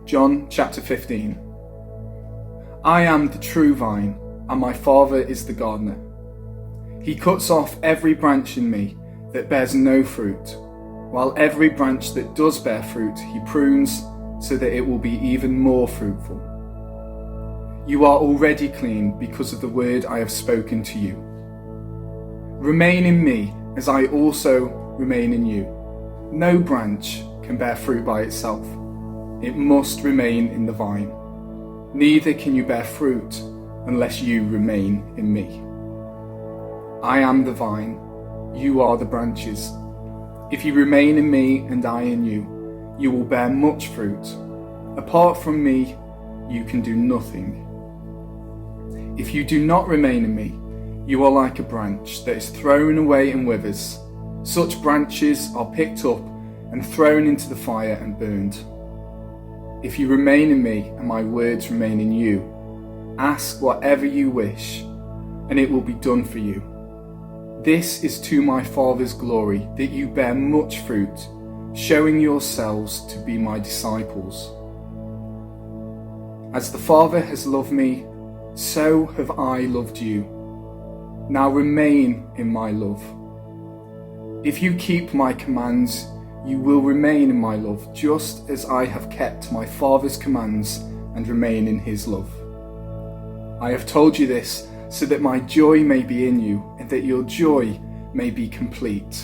John chapter 15. I am the true vine, and my Father is the gardener. He cuts off every branch in me that bears no fruit, while every branch that does bear fruit he prunes so that it will be even more fruitful. You are already clean because of the word I have spoken to you. Remain in me as I also remain in you. No branch can bear fruit by itself. It must remain in the vine. Neither can you bear fruit unless you remain in me. I am the vine, you are the branches. If you remain in me and I in you, you will bear much fruit. Apart from me, you can do nothing. If you do not remain in me, you are like a branch that is thrown away and withers. Such branches are picked up and thrown into the fire and burned. If you remain in me and my words remain in you, ask whatever you wish, and it will be done for you. This is to my Father's glory, that you bear much fruit, showing yourselves to be my disciples. As the Father has loved me, so have I loved you. Now remain in my love. If you keep my commands, you will remain in my love, just as I have kept my Father's commands and remain in his love. I have told you this so that my joy may be in you and that your joy may be complete.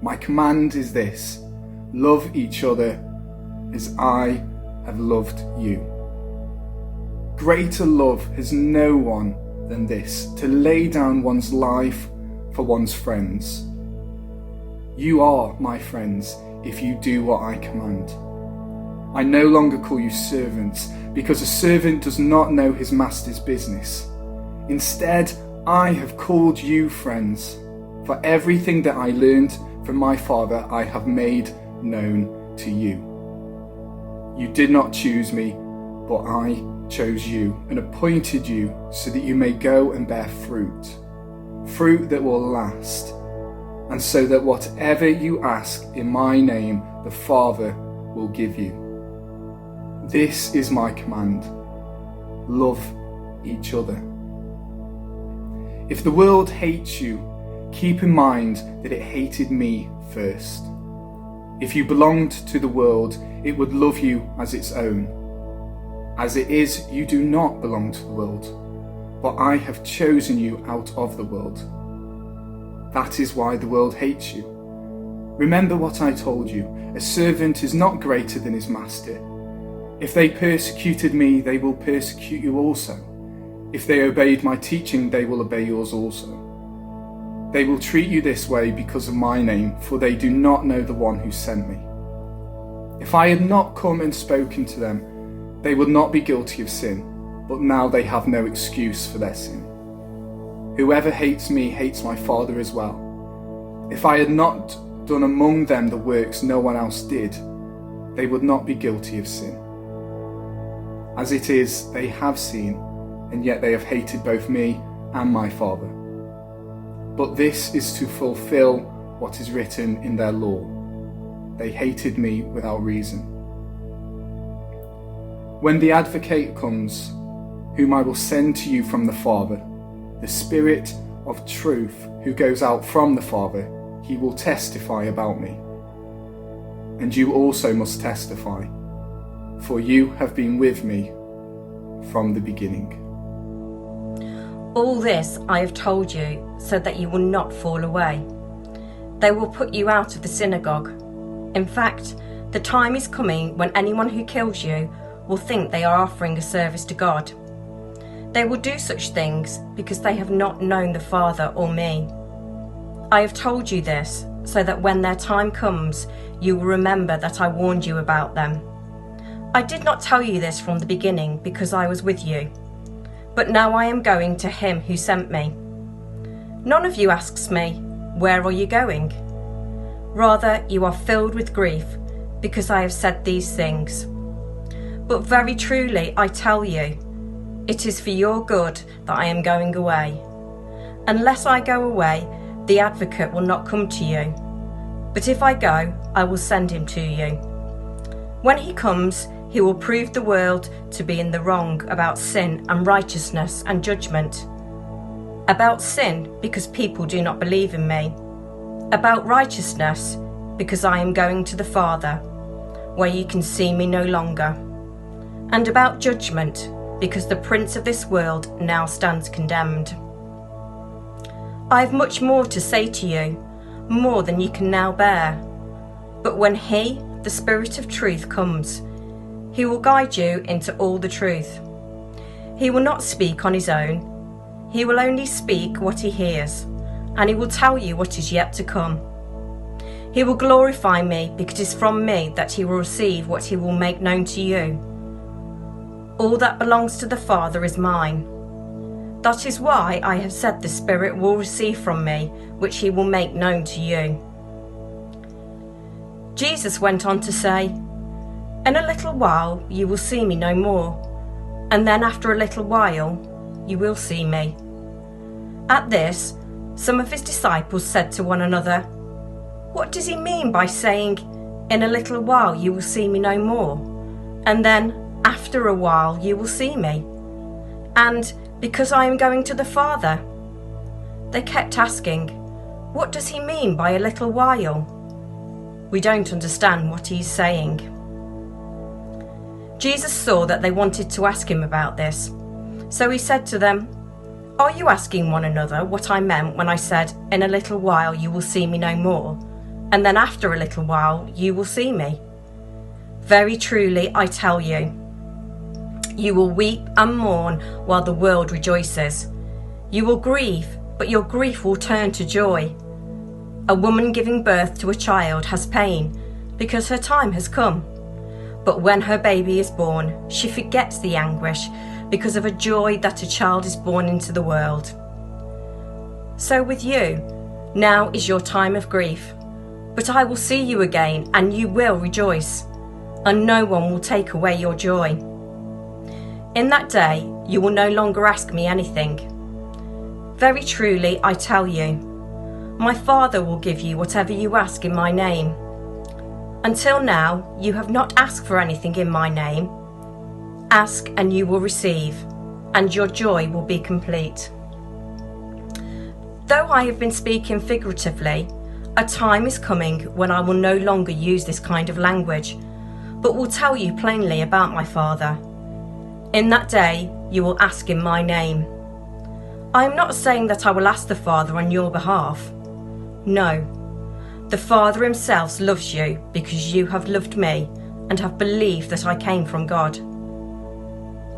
My command is this: love each other as I have loved you. Greater love has no one than this, to lay down one's life for one's friends. You are my friends if you do what I command. I no longer call you servants, because a servant does not know his master's business. Instead, I have called you friends, for everything that I learned from my Father I have made known to you. You did not choose me, but I chose you and appointed you so that you may go and bear fruit that will last, and so that whatever you ask in my name, the Father will give you. This is my command: love each other. If the world hates you, keep in mind that it hated me first. If you belonged to the world, it would love you as its own. As it is, you do not belong to the world, but I have chosen you out of the world. That is why the world hates you. Remember what I told you: a servant is not greater than his master. If they persecuted me, they will persecute you also. If they obeyed my teaching, they will obey yours also. They will treat you this way because of my name, for they do not know the one who sent me. If I had not come and spoken to them, they would not be guilty of sin, but now they have no excuse for their sin. Whoever hates me hates my Father as well. If I had not done among them the works no one else did, they would not be guilty of sin. As it is, they have seen, and yet they have hated both me and my Father. But this is to fulfill what is written in their law: they hated me without reason. When the Advocate comes, whom I will send to you from the Father, the Spirit of truth who goes out from the Father, he will testify about me. And you also must testify, for you have been with me from the beginning. All this I have told you so that you will not fall away. They will put you out of the synagogue. In fact, the time is coming when anyone who kills you will think they are offering a service to God. They will do such things because they have not known the Father or me. I have told you this so that when their time comes, you will remember that I warned you about them. I did not tell you this from the beginning because I was with you. But now I am going to him who sent me. None of you asks me, "Where are you going?" Rather, you are filled with grief because I have said these things. But very truly I tell you, it is for your good that I am going away. Unless I go away, the Advocate will not come to you. But if I go, I will send him to you. When he comes, he will prove the world to be in the wrong about sin and righteousness and judgment. About sin, because people do not believe in me. About righteousness, because I am going to the Father, where you can see me no longer. And about judgment, because the prince of this world now stands condemned. I have much more to say to you, more than you can now bear. But when he, the Spirit of truth, comes, he will guide you into all the truth. He will not speak on his own. He will only speak what he hears, and he will tell you what is yet to come. He will glorify me, because it is from me that he will receive what he will make known to you. All that belongs to the Father is mine. That is why I have said the Spirit will receive from me, which he will make known to you. Jesus went on to say, "In a little while you will see me no more, and then after a little while you will see me." At this, some of his disciples said to one another, "What does he mean by saying, 'In a little while you will see me no more, and then after a while you will see me'? And because I am going to the Father?" They kept asking, "What does he mean by a little while? We don't understand what he is saying." Jesus saw that they wanted to ask him about this, so he said to them, "Are you asking one another what I meant when I said, 'In a little while you will see me no more, and then after a little while you will see me'? Very truly I tell you, you will weep and mourn while the world rejoices. You will grieve, but your grief will turn to joy. A woman giving birth to a child has pain, because her time has come. But when her baby is born, she forgets the anguish because of a joy that a child is born into the world. So with you, now is your time of grief, but I will see you again, and you will rejoice, and no one will take away your joy. In that day, you will no longer ask me anything. Very truly, I tell you, my Father will give you whatever you ask in my name. Until now, you have not asked for anything in my name. Ask and you will receive, and your joy will be complete." Though I have been speaking figuratively, a time is coming when I will no longer use this kind of language, but will tell you plainly about my Father. In that day, you will ask in my name. I am not saying that I will ask the Father on your behalf. No, the Father himself loves you because you have loved me and have believed that I came from God.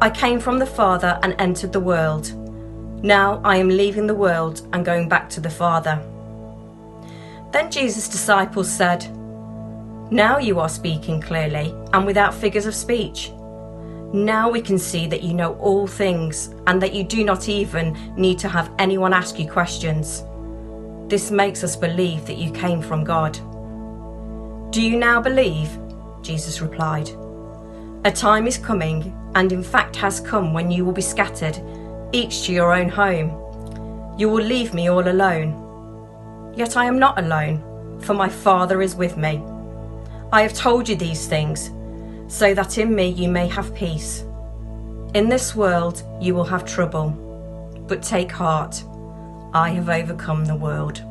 I came from the Father and entered the world. Now I am leaving the world and going back to the Father." Then Jesus' disciples said, "Now you are speaking clearly and without figures of speech. Now we can see that you know all things and that you do not even need to have anyone ask you questions. This makes us believe that you came from God." "Do you now believe?" Jesus replied. "A time is coming, and in fact has come, when you will be scattered, each to your own home. You will leave me all alone. Yet I am not alone, for my Father is with me. I have told you these things, so that in me you may have peace. In this world you will have trouble, but take heart, I have overcome the world."